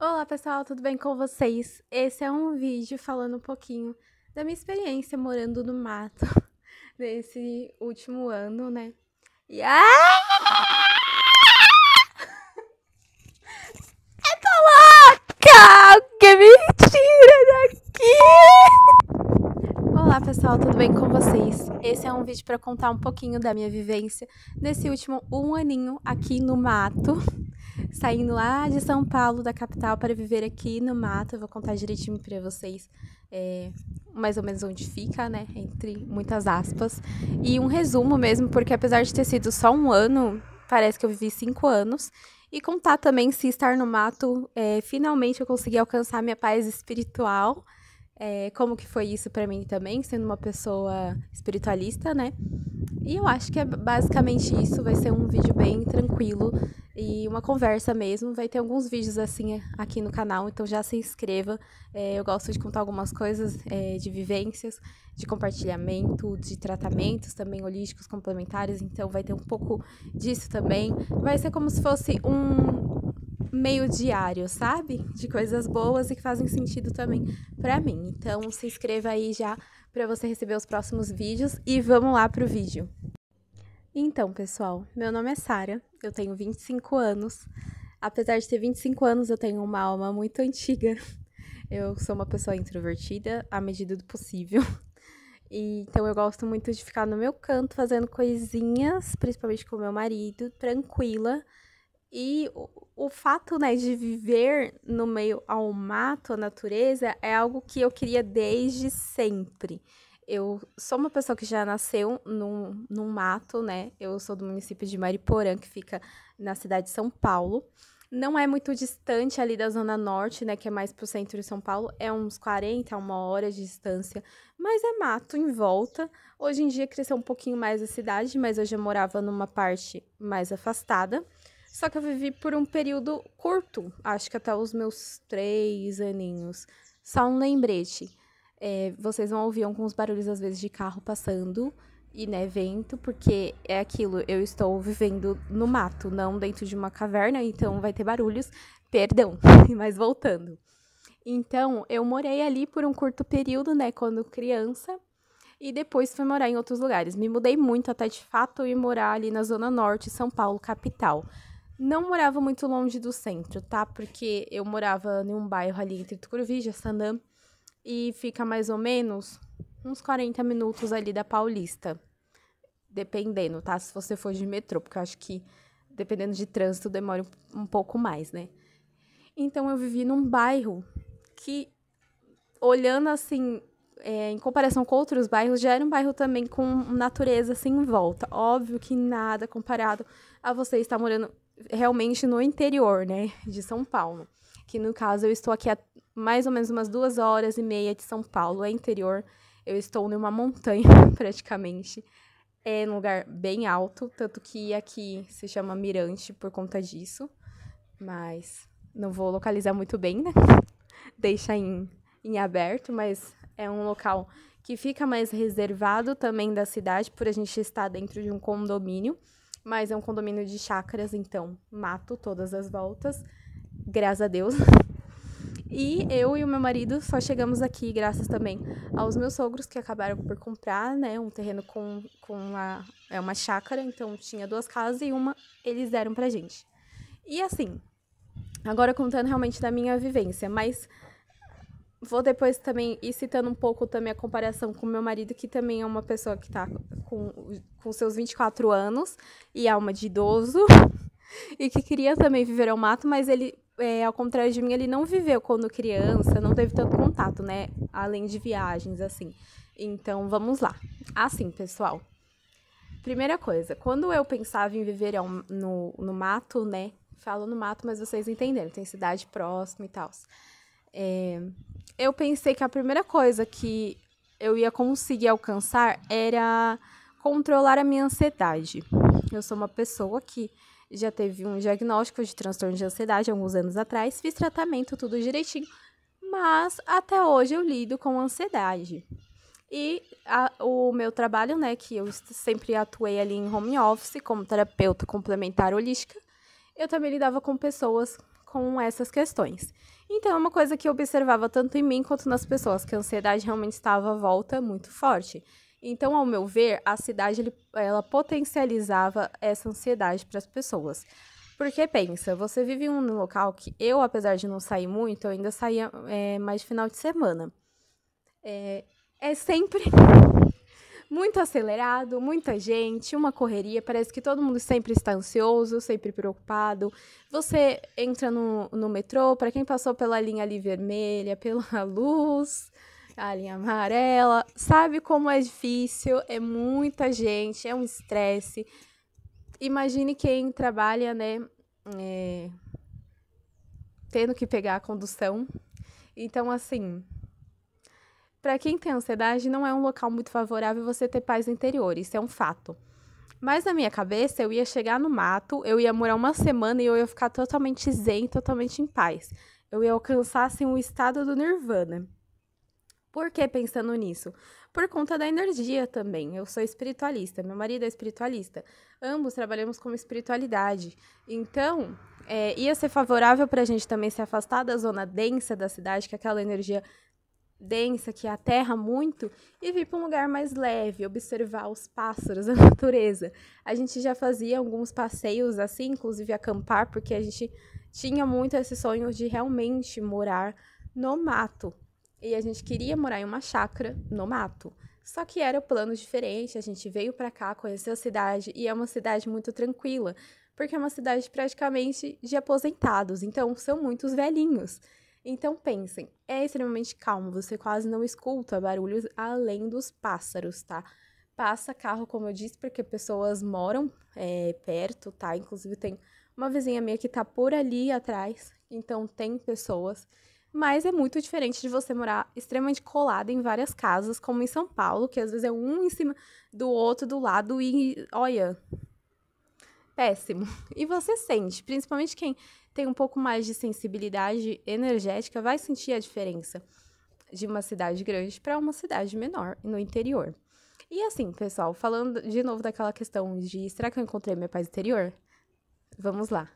Olá pessoal, tudo bem com vocês? Esse é um vídeo falando um pouquinho da minha experiência morando no mato nesse último ano, né? E que mentira daqui! Olá pessoal, tudo bem com vocês? Esse é um vídeo para contar um pouquinho da minha vivência nesse último aninho aqui no mato. Saindo lá de São Paulo, da capital, para viver aqui no mato. Eu vou contar direitinho para vocês mais ou menos onde fica, né? Entre muitas aspas. E um resumo mesmo, porque apesar de ter sido só um ano, parece que eu vivi 5 anos. E contar também se estar no mato, finalmente eu consegui alcançar minha paz espiritual. Como que foi isso para mim também, sendo uma pessoa espiritualista, né? E eu acho que é basicamente isso, vai ser um vídeo bem tranquilo e uma conversa mesmo. Vai ter alguns vídeos assim aqui no canal, então já se inscreva. Eu gosto de contar algumas coisas de vivências, de compartilhamento, de tratamentos também holísticos complementares, então vai ter um pouco disso também. Vai ser como se fosse um meio diário, sabe? De coisas boas e que fazem sentido também pra mim. Então se inscreva aí já para você receber os próximos vídeos e vamos lá pro vídeo. Então, pessoal, meu nome é Sara, eu tenho 25 anos. Apesar de ter 25 anos, eu tenho uma alma muito antiga. Eu sou uma pessoa introvertida à medida do possível. Então eu gosto muito de ficar no meu canto fazendo coisinhas, principalmente com meu marido, tranquila. E o fato, né, de viver no meio ao mato, à natureza, é algo que eu queria desde sempre. Eu sou uma pessoa que já nasceu num mato, né? Eu sou do município de Mariporã, que fica na cidade de São Paulo. Não é muito distante ali da Zona Norte, né? Que é mais pro centro de São Paulo. É uns 40 a 1 hora de distância. Mas é mato em volta. Hoje em dia cresceu um pouquinho mais a cidade, mas eu já morava numa parte mais afastada. Só que eu vivi por um período curto, acho que até os meus 3 aninhos. Só um lembrete. Vocês vão ouvir alguns barulhos, às vezes, de carro passando e, né, vento, porque é aquilo, eu estou vivendo no mato, não dentro de uma caverna, então vai ter barulhos. Perdão, mas voltando. Então, eu morei ali por um curto período, né, quando criança, e depois fui morar em outros lugares. Me mudei muito até, de fato, ir morar ali na Zona Norte, São Paulo, capital. Não morava muito longe do centro, tá? Porque eu morava em um bairro ali entre Tucuruvi e Jaçanã, e fica mais ou menos uns 40 minutos ali da Paulista. Dependendo, tá? Se você for de metrô, porque eu acho que dependendo de trânsito demora um pouco mais, né? Então eu vivi num bairro que, olhando assim, em comparação com outros bairros, já era um bairro também com natureza assim em volta. Óbvio que nada comparado a você estar morando realmente no interior, né, de São Paulo. Que no caso eu estou aqui a mais ou menos umas 2 horas e meia de São Paulo, é interior. Eu estou numa montanha, praticamente. É num lugar bem alto, tanto que aqui se chama Mirante por conta disso. Mas não vou localizar muito bem, né? Deixa em aberto, mas é um local que fica mais reservado também da cidade, por a gente estar dentro de um condomínio. Mas é um condomínio de chácaras, então mato todas as voltas, graças a Deus. E eu e o meu marido só chegamos aqui graças também aos meus sogros, que acabaram por comprar, né, um terreno com uma chácara, então tinha 2 casas e uma eles deram pra gente. E assim, agora contando realmente da minha vivência, mas vou depois também ir citando um pouco também a comparação com meu marido, que também é uma pessoa que tá com seus 24 anos e alma de idoso, e que queria também viver ao mato, mas ele, ao contrário de mim, ele não viveu quando criança, não teve tanto contato, né? Além de viagens, assim. Então, vamos lá. Assim, pessoal. Primeira coisa, quando eu pensava em viver no mato, né? Falo no mato, mas vocês entenderam, tem cidade próxima e tal. Eu pensei que a primeira coisa que eu ia conseguir alcançar era controlar a minha ansiedade. Eu sou uma pessoa que já teve um diagnóstico de transtorno de ansiedade há alguns anos atrás, fiz tratamento, tudo direitinho, mas até hoje eu lido com ansiedade. E o meu trabalho, né, que eu sempre atuei ali em home office como terapeuta complementar holística, eu também lidava com pessoas com essas questões. Então, é uma coisa que eu observava tanto em mim quanto nas pessoas, que a ansiedade realmente estava à volta muito forte. Então, ao meu ver, a cidade ela potencializava essa ansiedade para as pessoas. Porque pensa, você vive em um local que eu, apesar de não sair muito, eu ainda saía mais de final de semana. É sempre muito acelerado, muita gente, uma correria, parece que todo mundo sempre está ansioso, sempre preocupado. Você entra no metrô, para quem passou pela linha ali vermelha, pela luz, a linha amarela, sabe como é difícil, é muita gente, é um estresse. Imagine quem trabalha, né, tendo que pegar a condução. Então, assim, para quem tem ansiedade, não é um local muito favorável você ter paz interior, isso é um fato. Mas na minha cabeça, eu ia chegar no mato, eu ia morar uma semana e eu ia ficar totalmente zen, totalmente em paz. Eu ia alcançar, assim, o estado do nirvana. Por que pensando nisso? Por conta da energia também. Eu sou espiritualista, meu marido é espiritualista. Ambos trabalhamos com espiritualidade. Então, ia ser favorável para a gente também se afastar da zona densa da cidade, que é aquela energia densa que aterra muito, e vir para um lugar mais leve, observar os pássaros, a natureza. A gente já fazia alguns passeios assim, inclusive acampar, porque a gente tinha muito esse sonho de realmente morar no mato. E a gente queria morar em uma chácara no mato. Só que era um plano diferente, a gente veio para cá, conheceu a cidade, e é uma cidade muito tranquila, porque é uma cidade praticamente de aposentados, então são muitos velhinhos. Então pensem, é extremamente calmo, você quase não escuta barulhos além dos pássaros, tá? Passa carro, como eu disse, porque pessoas moram perto, tá? Inclusive tem uma vizinha minha que tá por ali atrás, então tem pessoas. Mas é muito diferente de você morar extremamente colado em várias casas, como em São Paulo, que às vezes é um em cima do outro, do lado, e olha, péssimo. E você sente, principalmente quem tem um pouco mais de sensibilidade energética, vai sentir a diferença de uma cidade grande para uma cidade menor, no interior. E assim, pessoal, falando de novo daquela questão de será que eu encontrei meu paz interior? Vamos lá.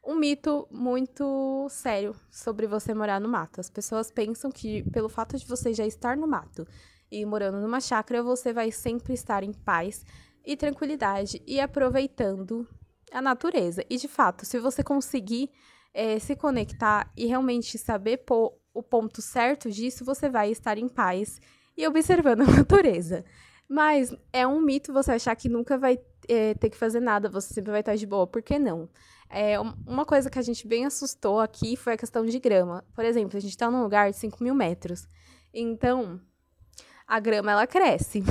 Um mito muito sério sobre você morar no mato. As pessoas pensam que pelo fato de você já estar no mato e morando numa chácara, você vai sempre estar em paz e tranquilidade e aproveitando a natureza. E, de fato, se você conseguir se conectar e realmente saber pôr o ponto certo disso, você vai estar em paz e observando a natureza. Mas é um mito você achar que nunca vai ter que fazer nada, você sempre vai estar de boa. Por que não? Uma coisa que a gente bem assustou aqui foi a questão de grama. Por exemplo, a gente está num lugar de 5.000 metros. Então, a grama, ela cresce.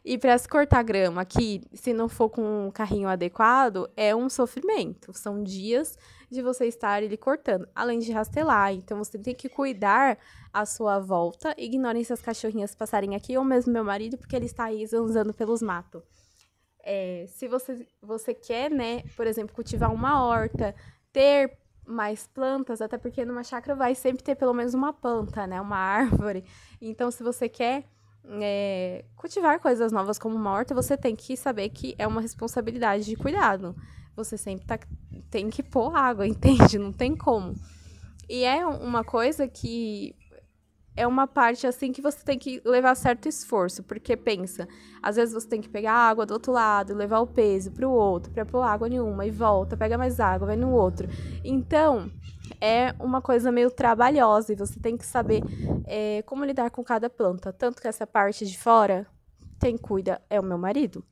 E para se cortar grama aqui, se não for com um carrinho adequado, é um sofrimento. São dias de você estar ele cortando, além de rastelar. Então, você tem que cuidar a sua volta. Ignorem se as cachorrinhas passarem aqui, ou mesmo meu marido, porque ele está aí zanzando pelos matos. Se você quer, né, por exemplo, cultivar uma horta, ter mais plantas, até porque numa chácara vai sempre ter pelo menos uma planta, né, uma árvore. Então, se você quer cultivar coisas novas como uma horta, você tem que saber que é uma responsabilidade de cuidado. Você sempre tem que pôr água, entende? Não tem como. E é uma coisa que é uma parte assim que você tem que levar certo esforço, porque pensa, às vezes você tem que pegar a água do outro lado, levar o peso pro outro, para pôr água em uma e volta, pega mais água, vai no outro. Então, é uma coisa meio trabalhosa e você tem que saber como lidar com cada planta. Tanto que essa parte de fora, quem cuida é o meu marido.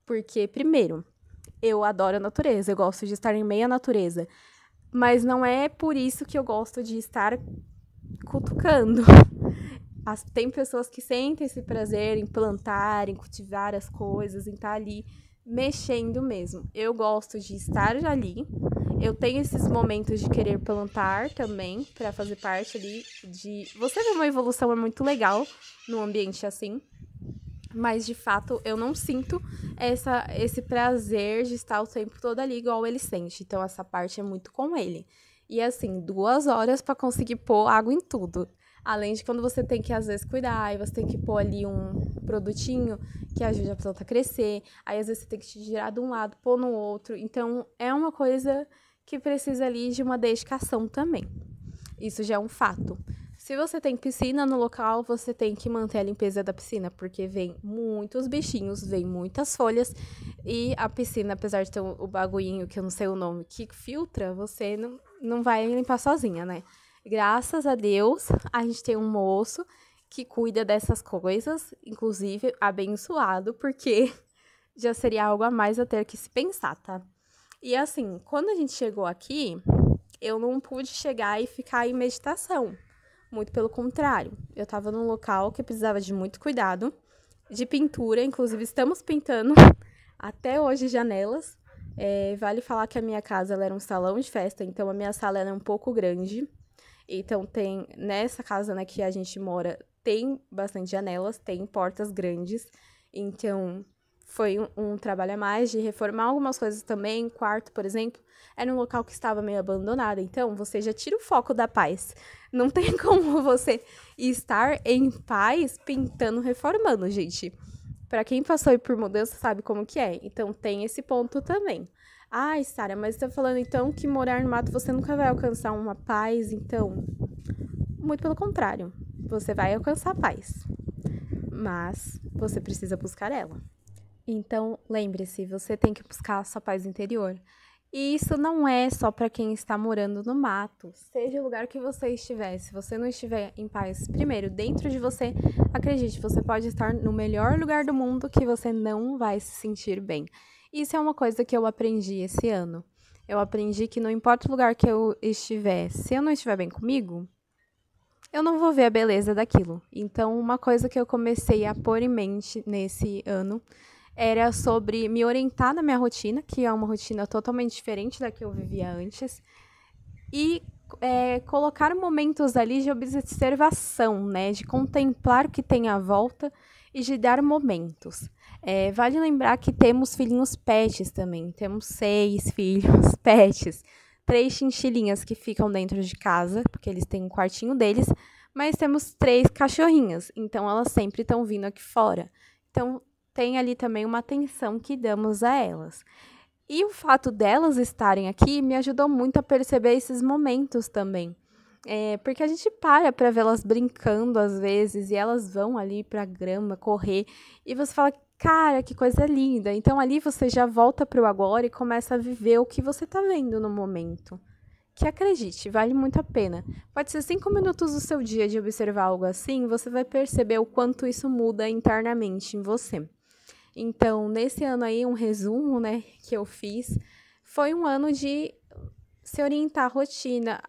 Porque, primeiro, eu adoro a natureza, eu gosto de estar em meio à natureza. Mas não é por isso que eu gosto de estar cutucando. Tem pessoas que sentem esse prazer em plantar, em cultivar as coisas, em estar ali mexendo mesmo. Eu gosto de estar ali. Eu tenho esses momentos de querer plantar também, para fazer parte ali de... Você vê uma evolução, é muito legal num ambiente assim. Mas, de fato, eu não sinto esse prazer de estar o tempo todo ali igual ele sente. Então, essa parte é muito com ele. E, assim, 2 horas para conseguir pôr água em tudo. Além de quando você tem que, às vezes, cuidar, e você tem que pôr ali um produtinho que ajude a planta a crescer. Aí, às vezes, você tem que tirar de um lado, pôr no outro. Então, é uma coisa que precisa ali de uma dedicação também. Isso já é um fato. Se você tem piscina no local, você tem que manter a limpeza da piscina, porque vem muitos bichinhos, vem muitas folhas, e a piscina, apesar de ter o bagulhinho, que eu não sei o nome, que filtra, você não vai limpar sozinha, né? Graças a Deus, a gente tem um moço que cuida dessas coisas, inclusive abençoado, porque já seria algo a mais a ter que se pensar, tá? E assim, quando a gente chegou aqui, eu não pude chegar e ficar em meditação. Muito pelo contrário, eu estava num local que precisava de muito cuidado, de pintura, inclusive estamos pintando até hoje janelas. Vale falar que a minha casa ela era um salão de festa, então a minha sala era um pouco grande. Então tem, nessa casa, né, que a gente mora, tem bastante janelas, tem portas grandes. Então foi um trabalho a mais de reformar algumas coisas também. Quarto, por exemplo, era um local que estava meio abandonado. Então você já tira o foco da paz. Não tem como você estar em paz pintando, reformando, gente. Para quem passou por mudança sabe como que é. Então tem esse ponto também. Ai, Sara, mas você tá falando então que morar no mato você nunca vai alcançar uma paz, então? Muito pelo contrário. Você vai alcançar paz. Mas você precisa buscar ela. Então, lembre-se, você tem que buscar a sua paz interior. E isso não é só para quem está morando no mato. Seja o lugar que você estiver, se você não estiver em paz, primeiro, dentro de você, acredite, você pode estar no melhor lugar do mundo que você não vai se sentir bem. Isso é uma coisa que eu aprendi esse ano. Eu aprendi que não importa o lugar que eu estiver, se eu não estiver bem comigo, eu não vou ver a beleza daquilo. Então, uma coisa que eu comecei a pôr em mente nesse ano era sobre me orientar na minha rotina, que é uma rotina totalmente diferente da que eu vivia antes, e colocar momentos ali de observação, né, de contemplar o que tem à volta e de dar momentos. Vale lembrar que temos filhinhos pets também, temos 6 filhos pets, 3 chinchilinhas que ficam dentro de casa, porque eles têm um quartinho deles, mas temos 3 cachorrinhas, então elas sempre estão vindo aqui fora. Então, tem ali também uma atenção que damos a elas. E o fato delas estarem aqui me ajudou muito a perceber esses momentos também. Porque a gente para vê-las brincando às vezes, e elas vão ali para a grama correr, e você fala, cara, que coisa linda. Então ali você já volta para o agora e começa a viver o que você está vendo no momento. Que acredite, vale muito a pena. Pode ser 5 minutos do seu dia de observar algo assim, você vai perceber o quanto isso muda internamente em você. Então, nesse ano aí, um resumo, né, que eu fiz, foi um ano de se orientar à rotina,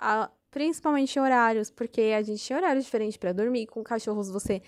principalmente em horários, porque a gente tinha horários diferentes para dormir. Com cachorros, você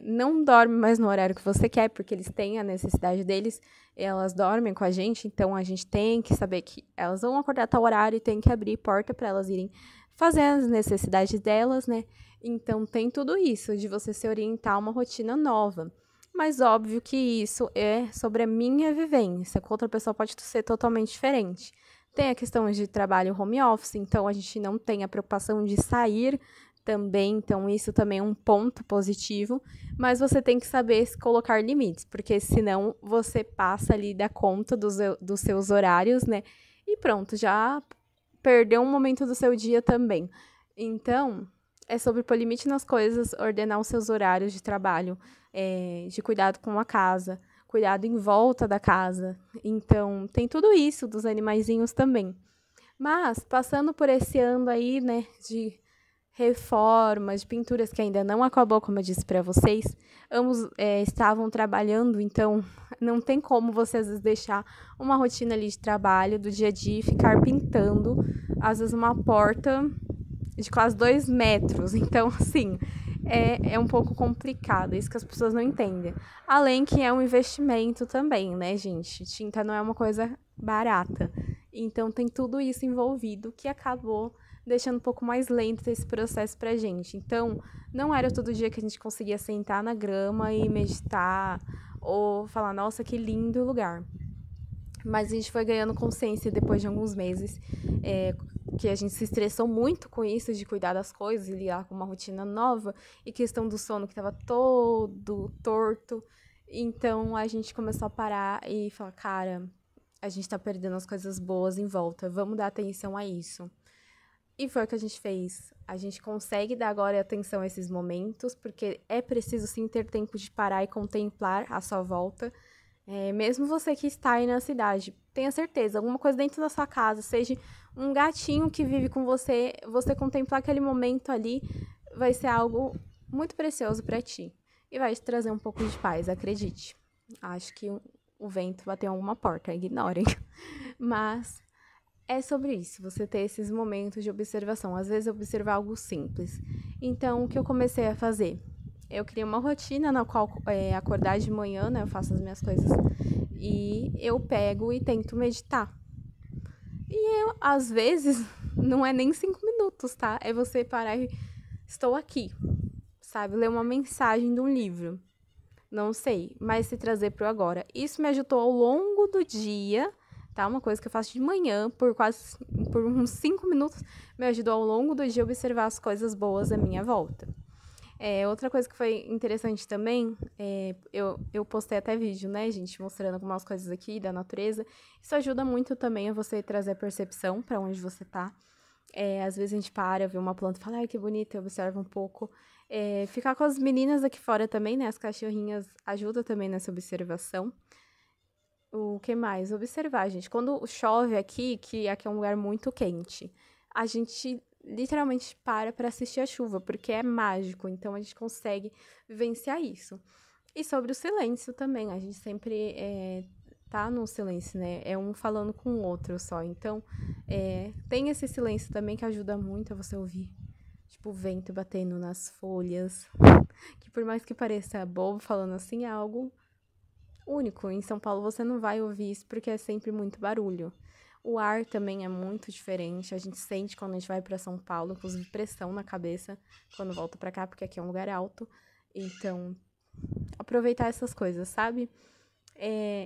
não dorme mais no horário que você quer, porque eles têm a necessidade deles, elas dormem com a gente, então a gente tem que saber que elas vão acordar a tal horário e tem que abrir porta para elas irem fazer as necessidades delas, né? Então, tem tudo isso, de você se orientar a uma rotina nova. Mas óbvio que isso é sobre a minha vivência, com outra pessoa pode ser totalmente diferente. Tem a questão de trabalho home office, então a gente não tem a preocupação de sair também, então isso também é um ponto positivo, mas você tem que saber colocar limites, porque senão você passa ali da conta dos seus horários, né? E pronto, já perdeu um momento do seu dia também. Então, é sobre pôr limite nas coisas, ordenar os seus horários de trabalho, de cuidado com a casa, cuidado em volta da casa. Então, tem tudo isso dos animaizinhos também. Mas, passando por esse ano aí, né, de reformas, de pinturas que ainda não acabou, como eu disse para vocês, ambos estavam trabalhando, então não tem como você, às vezes, deixar uma rotina ali de trabalho, do dia a dia, e ficar pintando, às vezes, uma porta de quase 2 metros. Então, assim, é um pouco complicado, isso que as pessoas não entendem. Além que é um investimento também, né, gente? Tinta não é uma coisa barata. Então, tem tudo isso envolvido que acabou deixando um pouco mais lento esse processo pra gente. Então, não era todo dia que a gente conseguia sentar na grama e meditar ou falar, nossa, que lindo lugar. Mas a gente foi ganhando consciência depois de alguns meses, que a gente se estressou muito com isso, de cuidar das coisas e lidar com uma rotina nova, e questão do sono que estava todo torto. Então, a gente começou a parar e falar, cara, a gente tá perdendo as coisas boas em volta, vamos dar atenção a isso. E foi o que a gente fez. A gente consegue dar agora atenção a esses momentos, porque é preciso sim ter tempo de parar e contemplar a sua volta. Mesmo você que está aí na cidade, tenha certeza, alguma coisa dentro da sua casa, seja um gatinho que vive com você, você contemplar aquele momento ali, vai ser algo muito precioso para ti. E vai te trazer um pouco de paz, acredite. Acho que o vento bateu em alguma porta, ignorem. Mas é sobre isso, você ter esses momentos de observação. Às vezes observar algo simples. Então, o que eu comecei a fazer? Eu criei uma rotina na qual acordar de manhã, né? Eu faço as minhas coisas. E eu pego e tento meditar. E eu, às vezes, não é nem 5 minutos, tá? É você parar e estou aqui, sabe? Ler uma mensagem de um livro. Não sei, mas se trazer pro agora. Isso me ajudou ao longo do dia, tá? Uma coisa que eu faço de manhã, por uns 5 minutos, me ajudou ao longo do dia a observar as coisas boas à minha volta. Outra coisa que foi interessante também, eu postei até vídeo, né, gente, mostrando algumas coisas aqui da natureza. Isso ajuda muito também a você trazer a percepção para onde você tá. Às vezes a gente para, vê uma planta e fala, ai, que bonita, observa um pouco. Ficar com as meninas aqui fora também, né, as cachorrinhas ajuda também nessa observação. O que mais? Observar, gente. Quando chove aqui, que aqui é um lugar muito quente, a gente literalmente para assistir a chuva, porque é mágico, então a gente consegue vivenciar isso. E sobre o silêncio também, a gente sempre tá no silêncio, né? É um falando com o outro só. Então, tem esse silêncio também que ajuda muito a você ouvir. Tipo, o vento batendo nas folhas. Que por mais que pareça bobo falando assim, é algo único. Em São Paulo você não vai ouvir isso porque é sempre muito barulho. O ar também é muito diferente. A gente sente quando a gente vai para São Paulo, inclusive pressão na cabeça quando volta para cá, porque aqui é um lugar alto. Então, aproveitar essas coisas, sabe?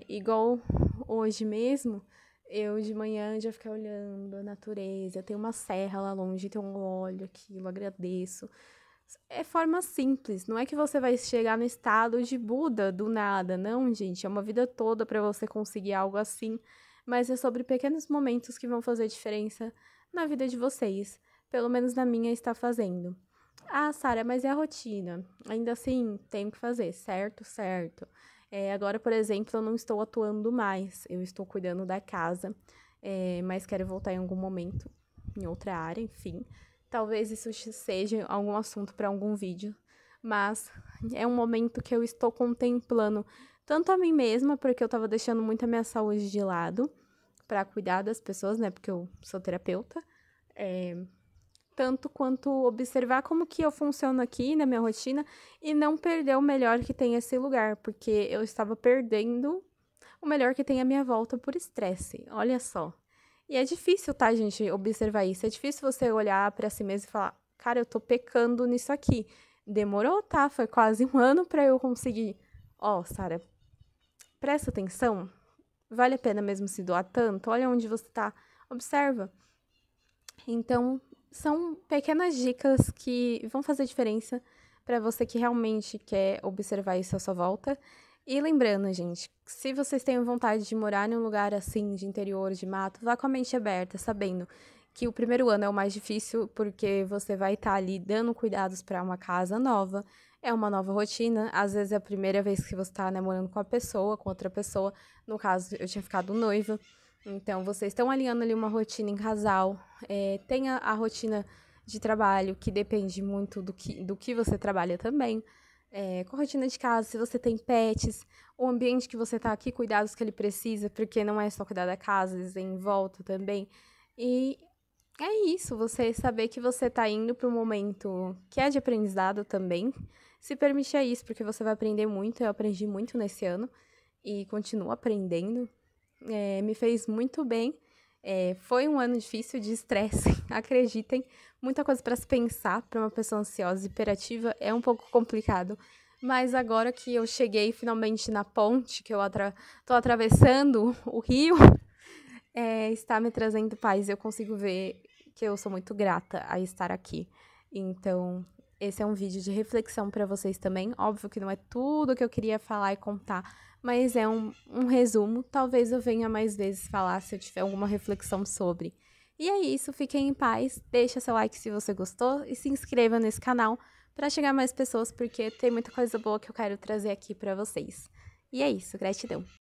Igual hoje mesmo, eu de manhã já fiquei olhando a natureza. Tem uma serra lá longe, então eu olho aquilo, agradeço. É forma simples, não é que você vai chegar no estado de Buda do nada, não, gente. É uma vida toda para você conseguir algo assim, mas é sobre pequenos momentos que vão fazer diferença na vida de vocês. Pelo menos na minha está fazendo. Ah, Sara, mas é a rotina. Ainda assim, tenho que fazer, certo? Certo. Agora, por exemplo, eu não estou atuando mais, eu estou cuidando da casa, mas quero voltar em algum momento, em outra área, enfim. Talvez isso seja algum assunto para algum vídeo, mas é um momento que eu estou contemplando tanto a mim mesma, porque eu estava deixando muito a minha saúde de lado para cuidar das pessoas, né? Porque eu sou terapeuta. Tanto quanto observar como que eu funciono aqui na minha rotina e não perder o melhor que tem esse lugar, porque eu estava perdendo o melhor que tem à minha volta por estresse. Olha só. E é difícil, tá, gente, observar isso. É difícil você olhar pra si mesmo e falar, cara, eu tô pecando nisso aqui. Demorou, tá? Foi quase um ano pra eu conseguir. Ó, Sara, presta atenção. Vale a pena mesmo se doar tanto? Olha onde você tá. Observa. Então, são pequenas dicas que vão fazer diferença pra você que realmente quer observar isso à sua volta. E lembrando, gente, se vocês têm vontade de morar em um lugar assim, de interior, de mato, vá com a mente aberta, sabendo que o primeiro ano é o mais difícil, porque você vai estar ali dando cuidados para uma casa nova, é uma nova rotina, às vezes é a primeira vez que você está namorando com a pessoa, com outra pessoa, no caso, eu tinha ficado noiva, então vocês estão alinhando ali uma rotina em casal, tem a rotina de trabalho, que depende muito do que você trabalha também, com a rotina de casa, se você tem pets, o ambiente que você tá aqui, cuidados que ele precisa, porque não é só cuidar da casa, em volta também. E é isso, você saber que você tá indo para um momento que é de aprendizado também. Se permite a isso, porque você vai aprender muito. Eu aprendi muito nesse ano e continuo aprendendo. Me fez muito bem. Foi um ano difícil de estresse, acreditem. Muita coisa para se pensar para uma pessoa ansiosa e hiperativa é um pouco complicado. Mas agora que eu cheguei finalmente na ponte, que eu tô atravessando o rio, está me trazendo paz. Eu consigo ver que eu sou muito grata a estar aqui. Então, esse é um vídeo de reflexão para vocês também. Óbvio que não é tudo que eu queria falar e contar, mas é um resumo. Talvez eu venha mais vezes falar se eu tiver alguma reflexão sobre. E é isso, fiquem em paz, deixa seu like se você gostou e se inscreva nesse canal para chegar mais pessoas, porque tem muita coisa boa que eu quero trazer aqui para vocês. E é isso, gratidão!